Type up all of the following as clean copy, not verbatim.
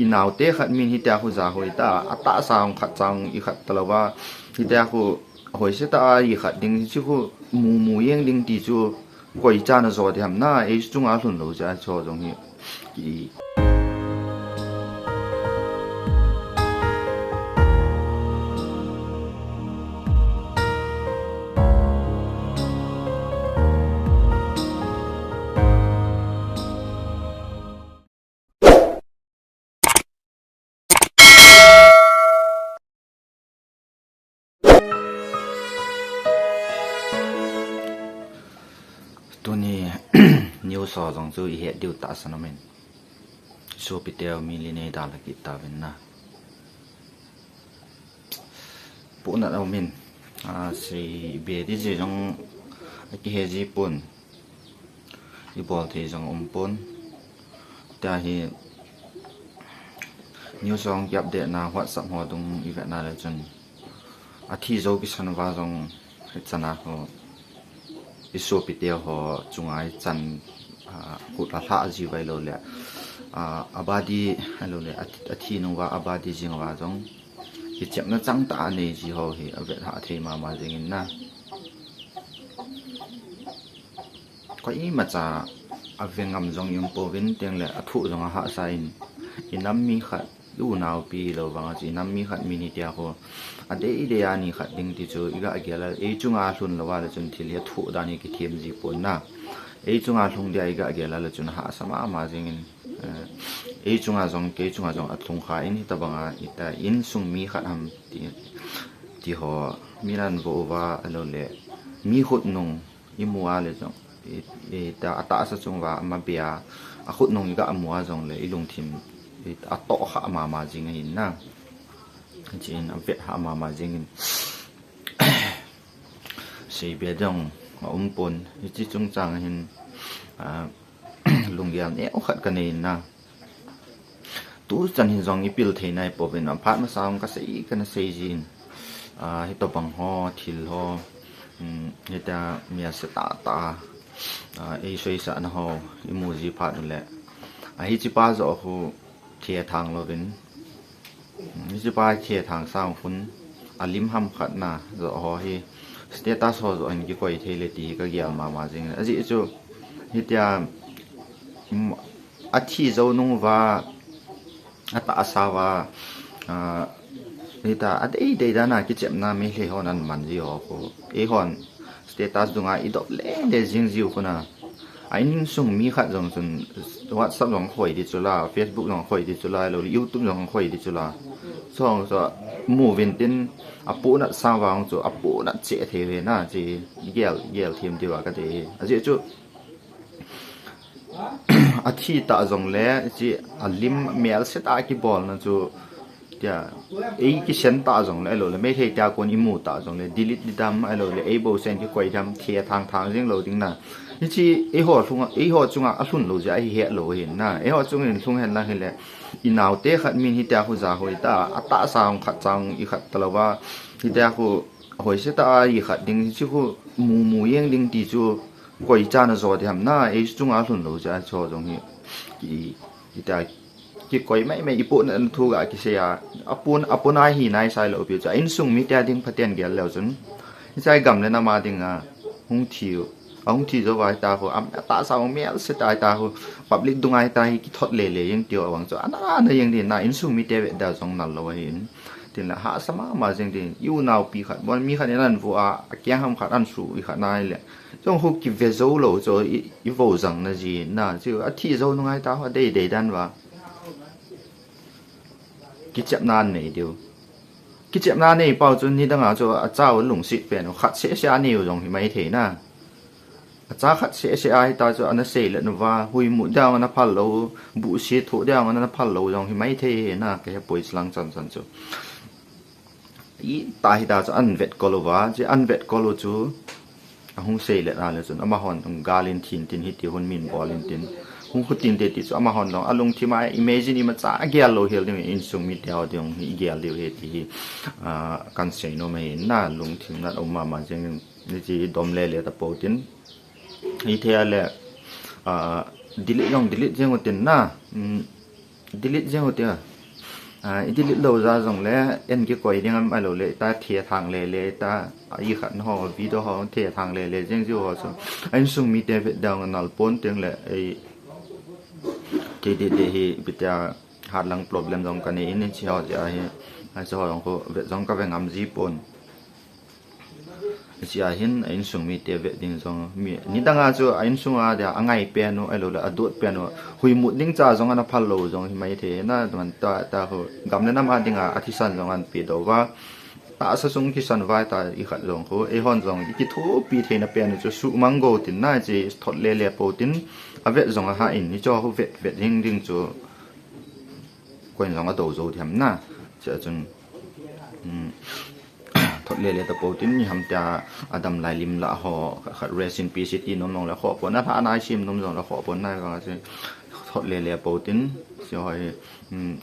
inau te khat min hi ta khu za hoi ta ata sang khat chang I khat talawa hi ta khu hoi se ta I khat ding chu khu mu yeng ding ti chu koi cha na zo de ham na e chung a hlun lo ja cho jong hi ki tuni new so jong chu I he diu ta sanomen so pitel miline da la ki ta ben na pu na min si be di je jong ki he ji pun I bol the jong pun ta hi new song yap de na WhatsApp ho dung I na le chun a thi zo ki san wa jong chana ho isu pitel ho chungai chan ku la tha ji vai lo le abadi hello le athi no wa abadi jing wa jong ki chep na chang ta ne ji ho hi avet ha the ma jing in na ko I ma cha avengam jong yum po vin teng le athu jong ha sa in inam mi khat lu naw pi lo wang ji nam mi khat mi ni tia ho ade ide ya ni khat ding ti chu iga agela e chunga hlun lawa la chun thil ya thu da ni ki them ji pon na e chunga hlung dia iga agela la chun ha sama ma jing in e chunga jong ke chunga jong athung kha in ta banga ita in sung mi khat ham ti ho miran vo wa alo le mi khut nong I muwa le jong e ta ata sa chung wa ma bia a khut nong iga amwa jong le I lung thim a to ha ma jing in na chin a vet ha ma jing in sei be dong pon chi chung chang hin lung yam e o khat ka nei na tu chan hin jong I pil thei nai po ben am phat ma sam ka sei kana sei jin hi to bang ho thil ho ni ta mia sa ta e soi sa na ho I mu ji phat le a hi chi pa zo hu thia thang lo bin ni ji pa thia thang sang phun alim ham khat na zo ho hi status ho zo an ki koi thei le ti ka gyal ma jing aji chu hi tia a thi zo nung wa ata asawa ni ta ade de da na ki chem na me le ho nan man ji ho ko e hon status dunga I dop le de jing ji ko na ai ning sung mi khat jong chun WhatsApp jong khoi di chula Facebook jong khoi di chula lo YouTube jong khoi di chula song so mu vin tin apu na sa wang chu apu na che the ve na ji gel thim di wa ka de aje chu athi ta jong le ji alim mel se ta ki bol na chu tia e ki sen ta jong le lo le me thei ta kon I mu ta jong le delete di dam ai lo le e bo sen ki koi dam thia thang jing lo ding na ni chi e ho chunga a hlun lo ja hi he lo hin na e ho chung in thung hen la hele inau te khat min hi ta khu za hoi ta ata sang khat chang I khat talawa hi ta khu hoi se ta I khat ding chi khu mu yeng ding ti chu koi cha na zo de ham na e chunga hlun lo ja cho jong hi ki ta ki koi mai I pu na thu ga ki se ya apun ai hi nai sai lo pi cha in sung mi ta ding phaten gel lo chun sai gam le na ma ding a hung thiu ông thì do vài ta hồ am ta sao mẹ sẽ ta hồ public dung ai ta ki thot le yang tiêu awang cho ana na yang din na in sung mi te da jong nal lo hin tin la ha sama ma jeng din you now pi khat bon mi khat nan vo a kyang ham khat an su I khat nai le jong hu ki ve zo lo cho I vo jang na ji na chu a thi zo nung ai ta ho de dan wa ki chap nan nei diu ki chap nan nei pao chun ni dang a cho a chao lung sit pen khat se sha ni jong hi mai the na cha khat se ai ta cho ana se le no wa hui mu da na phal lo bu se tho da na phal lo jong hi mai the na ke poi slang chan chu I ta hi da cho an vet ko lo wa je an vet ko lo chu a hung se le na le chun ama hon tung galin tin hi ti hon min bolin tin hung khutin te ti chu ama hon long alung thi mai imagine ma cha gyal lo hel ni in sung mi tia dong hi gyal le he ti kan se no mai na lung thim na oma ma jeng ni ji dom le ta po tin I thea le delete jeng tin na delete je hotia delete lo ra jong le en ki koi ding am alo le ta thia thang le ta I khat ho video ho thia thang le jeng ju ho so anh sung mi te dang nal pon teng le ai ke de hi bita hat lang problem jong kan in chi ho ja hi ai so ho ko ve jong ka ve ngam ji pon chia hin anh sung mi te ve ding jong mi ni danga chu anh sung a da angai pe no alo la adot pe no hui mu ding cha jong ana phal lo jong hi mai the na man ta ho gam na ma dinga athisan jong an pi do wa ta sa sung ki san vai ta I khat jong ko e hon jong ki thu pi the na pe no chu su mango tin na chi thot le po tin a ve jong a ha in ni cho ho ve ding ding chu quen jong a do zo thiam na cha chun thot le ta po tin ni ham ta adam lai lim la ho khat rest in peace ti nom nong la kho pon na tha na sim nom jong la kho pon na ga che thot le po tin so hoi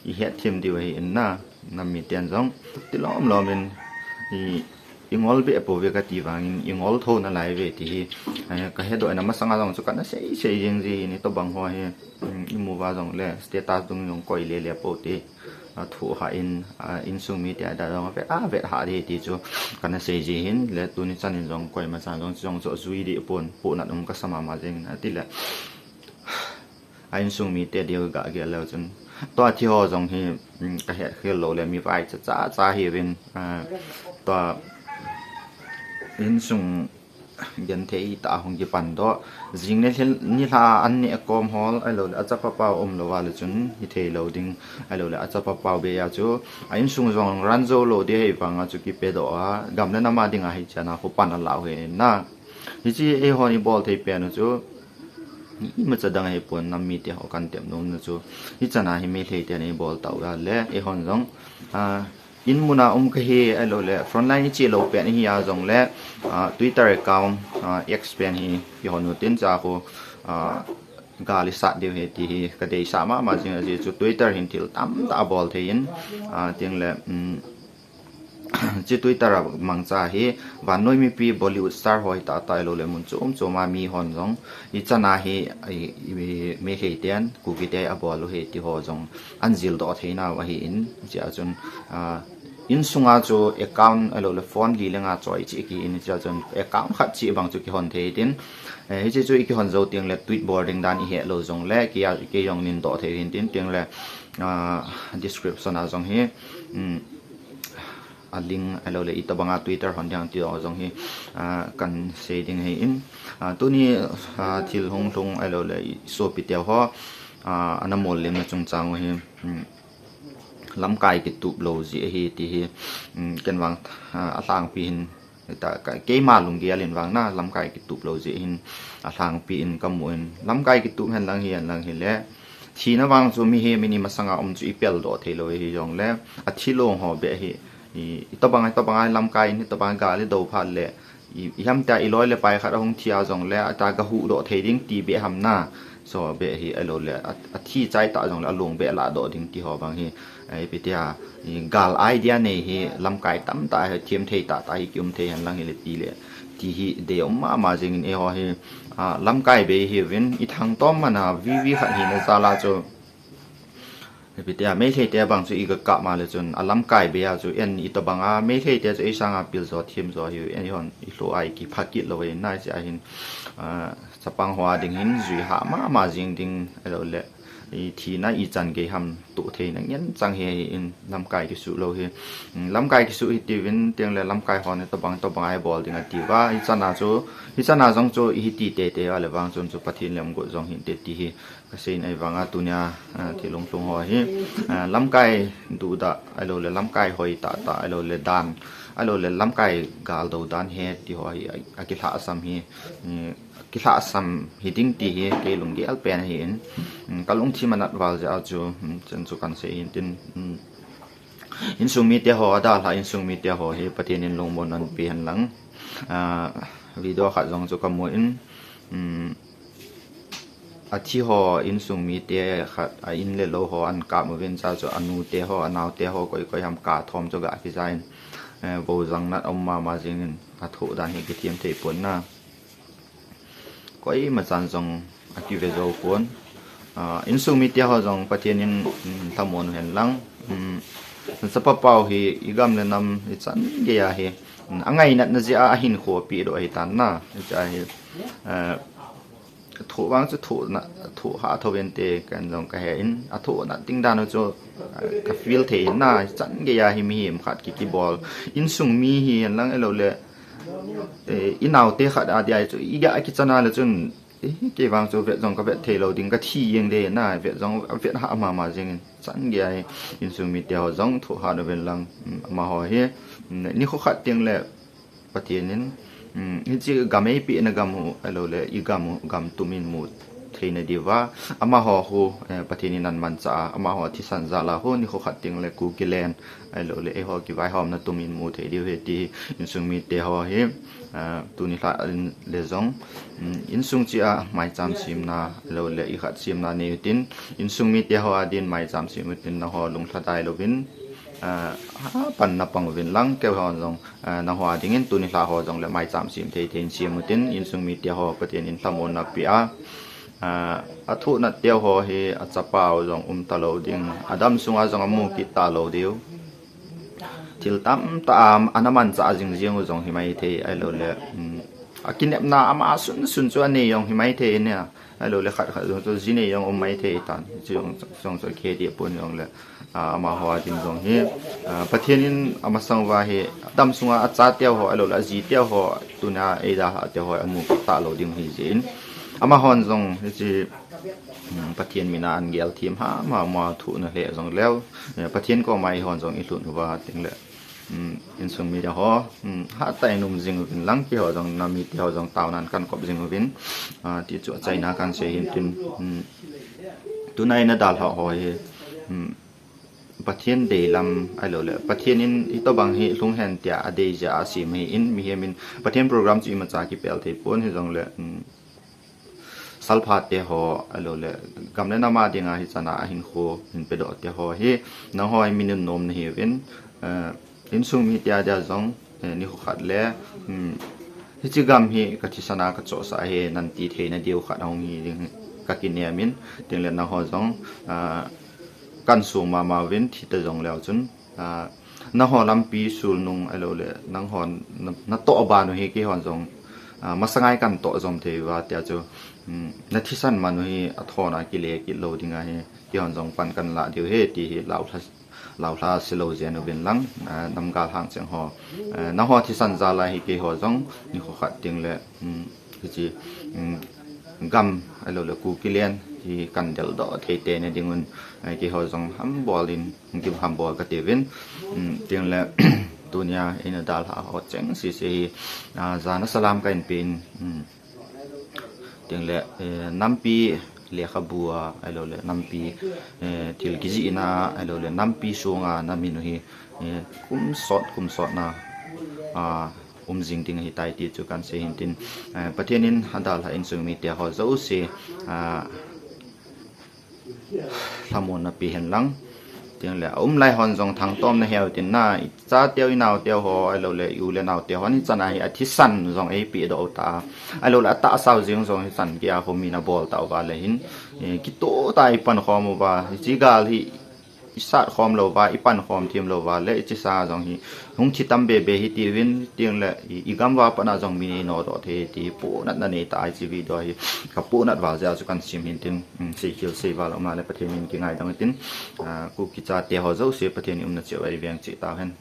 I het thim di wei in na nam mi tian jong ti lom in ingol be po ve ka ti wang ingol tho na lai ve ti ka he do na ma sanga jong chu ka na sei jeng ji ni to bang ho he I mu wa jong le status dung jong koi le po ti thu ha in sung mi te da jong ve ha di ti chu ka na sei ji hin le tu ni chan in jong koi ma chan jong cho zui di pon po na dum ka sama ma jeng na ti le in sung mi te dio ga ge lo chun to thi ho jong hi ka he khel lo le mi vai cha hi win to in sung yan thei ta hong ji pan do jing ne ni la an ni kom hol ai lo a cha pa pa lo wa le chun hi thei lo ding ai lo le a cha pa pa be ya chu in sung jong ran zo lo de hei wanga chu ki pe do a gam na ma ding a hi chana ho pan la he na hi chi e ho ni bol thei pe no chu I ma cha dang he pon nam mi te ho kan tem nom na chu hi chana hi me thei te nei bol tau ga le e hon jong in muna ka hi alo le frontline chi lo pe ni ya jong le Twitter account expand hi pi honu tin cha ko gali sa de he ti ka dei sa ma jing ji chu Twitter hin til tam ta bol thein ting le chi Twitter mang cha hi van noi mi pi Bollywood star hoi ta ta lo le mun chu ma mi hon jong I chana hi me he tian ku ki te a bol he ti ho jong an zil do theina wa hi in cha chun in sunga chu account alo le phone li lenga choi chi ki in cha chun account khat chi bang chu ki hon the tin he chi chu ki hon zo ting le tweet boarding dan I he lo jong le ki yong nin do the hin tin ting le description a jong hi a link alo le ita banga Twitter hon dang ti o jong hi kan se ding he in tu ni thil hong thong alo le so pi te ho anamol le na chung chang hi lam kai ki tup lo ji hi ti hi ken wang a tlang pi hin ta ke ma lung ge len wang na lam kai ki tup lo ji hin a tlang pi in kamuin lam kai ki tup han lang hi le thi na wang chu mi he mini masanga chu ipel do thelo hi jong le a thi lo ho be hi to bangai lam kai ni to bang ga le do pha le yam ta I loi le pai kha hong thia jong le ta ga hu do theding ti be ham na so be hi alo le a thi chai ta jong la long be la do ding ti ho bang hi ai pitia gal idea nei hi lam kai tam ta he thiam thei ta hi kyum thei han lang le ti le ti hi de ma jing in e ho hi lam kai be hi win I thang tom mana vi khat hi na za la cho pitia me thei te bang chu I ga ka ma le chun alam kai be ya chu en I to banga me thei te chu e sanga pil zo thim zo hi en hon I lo ai ki phakit lo we na cha hin chapang hwa ding hin zui ha ma jing ding alo le thi na I chan ge ham tu the na ngen chang he in lam kai ki su lo he lam kai ki su I ti win teng le lam kai hon to bang ai bol ding a ti wa I chana jong chu I ti te ale wang chun chu pathin lem go jong hin te ti hi ka sein ai wanga tunya thi long ho hi lam kai du da alo le lam kai hoi ta alo le dan alo le lam kai gal do dan he ti hoi a ki tha asam hi ki tha asam hi ding ti hi ke lung ge al pen hi in kalung thi manat wal ja chu chen chu kan se in tin in sung mi te ho da la in sung mi te ho hi pathin in long mon an pi han lang video kha jong chu ka mo in a thi ho in sung mi te kha a in le lo ho an ka mo ven cha chu anu te ho anaw te ho koi ham ka thom chu ga ki zain bo jang na ma jing a thu dan hi ki thiam thei pon na koi ma chan jong a ki ve zo pon in sung mi tia ho jong pathian in thamon hen lang sa pa pau hi igam le nam i chan ge ya hi angai nat na ji a hin kho pi do hi tan na cha hi thủ vang cho thủ na thủ hạ thâu bên tề cái dòng cái hệ in thủ na tinh đàn nó cho cái feel thế na chắn cái ya hi mi hiểm khát cái ball in sung mi hi lang elo le in nào tê khát à dia cho ý cái chân là chun cái vang cho việt dòng cái việt thế lâu đinh cái thi yên đề na việt dòng việt hạ mà riêng chắn cái in sung mi tiêu dòng thủ hạ nó bên lang mà hỏi hi ni khó khát tiếng lệ bắt tiền nên chỉ gam ấy bị nó gam hồ alo le i gam tumin mu theina diwa ama ho hu pathini nan man cha ama ho thi san za la ho ni kho khat ting le ku kilen alo le ho ki vai hom na tumin mu the di he ti insung mi te ho he tu ni la le zong insung chi a mai cham sim na alo le i khat sim na ne tin insung mi te ho adin mai cham sim tin na ho lung thla dai lovin pan na pang vin lang ke hon jong na hwa dingin tu ni la ho jong le mai cham sim the ten sim mutin in sung mi tia ho patin in thamon na pia a thu na tia ho he a chapao jong ta lo ding adam sunga jong amu ki ta lo diu til tam ta anaman cha jing jing jong hi mai the ai lo le akinep na ama sun chu ani yong hi mai the ne ai lo le khat to jine yong mai the tan jong so ke di pon yong le ama ho tin jong hi pathianin ama sangwa he dam sunga acha tia ho alo la ji tia ho tuna eida ha tia ho amu ta lo ding hi jin ama hon jong ji pathian mina an gel thim ha ma thu na le jong lew pathian ko mai hon jong i thun wa ting le in sung mi da ho ha tai num jing vin lang ki ho jong na mi ti ho jong taw nan kan kop jing vin ti chu china kan se hin tin tunai na dal ho he pathian de lam alo le pathian in ito bang hi lung hen tia ade ja asim hi in mi hemin pathian program chi ma cha ki pel the pon hi jong le salpha te ho alo le gamle na ma dinga hi chana hin kho hin pe do te ho hi na hoi minun nom na hi wen in sung mi tia ja jong ni kho khat le hi chi gam hi ka thi sana ka cho sa he nan ti the na diu khat hong hi ding ka kin ne min ting le na ho jong kan su ma wen thi ta jong leo chun na ho lam pi sul nung alo le nang hon na to ba no he ki hon jong masangai kan to jom the wa tia chu na thi san man hi athona ki le ki lo dinga he ki hon jong pan kan la diu he ti hi lau thla silo jen ben lang nam gal hang cheng ho na ho thi san za la hi ki ho jong ni kho khat ting le chi gam alo le ku kilen hi kan del do the te ne dingun ki ho jong ham bolin ki ham bol ka te vin ting le dunia ina dal ha ho cheng si zana salam ka in pin ting le nampi le khabua alo le nampi til gizi ina alo le nampi sunga na minu hi kum sot na jing ting hi tai ti chu kan se hin tin pathianin handal ha in sung mi te ho zo se thamon na pi hen lang tiếng lệ lai hòn dòng thằng tôm này heo tiền na cha tiêu nào tiêu ho ai lâu lệ u lệ nào tiêu hòn chân này à thi săn dòng ấy bị đổ ta ai lâu lệ ta sao riêng dòng săn kia hôm mina ball tạo vào lệ hin cái tổ tai pan khom và chỉ gal hi sát khom lâu và ipan khom thiêm lâu và lệ chỉ sa dòng hi hung chi tam bê hi tiêu tiếng lệ igam va pana dòng mini no đó thế thì bộ nát này ta chỉ vì đó hi các bộ nát vào ra cho căn sim hin tin sei kill sei vào mà lệ pathe min ki ngai dong tin ku ki cha te ho zo se pathe ni nat che vai viang chi ta hen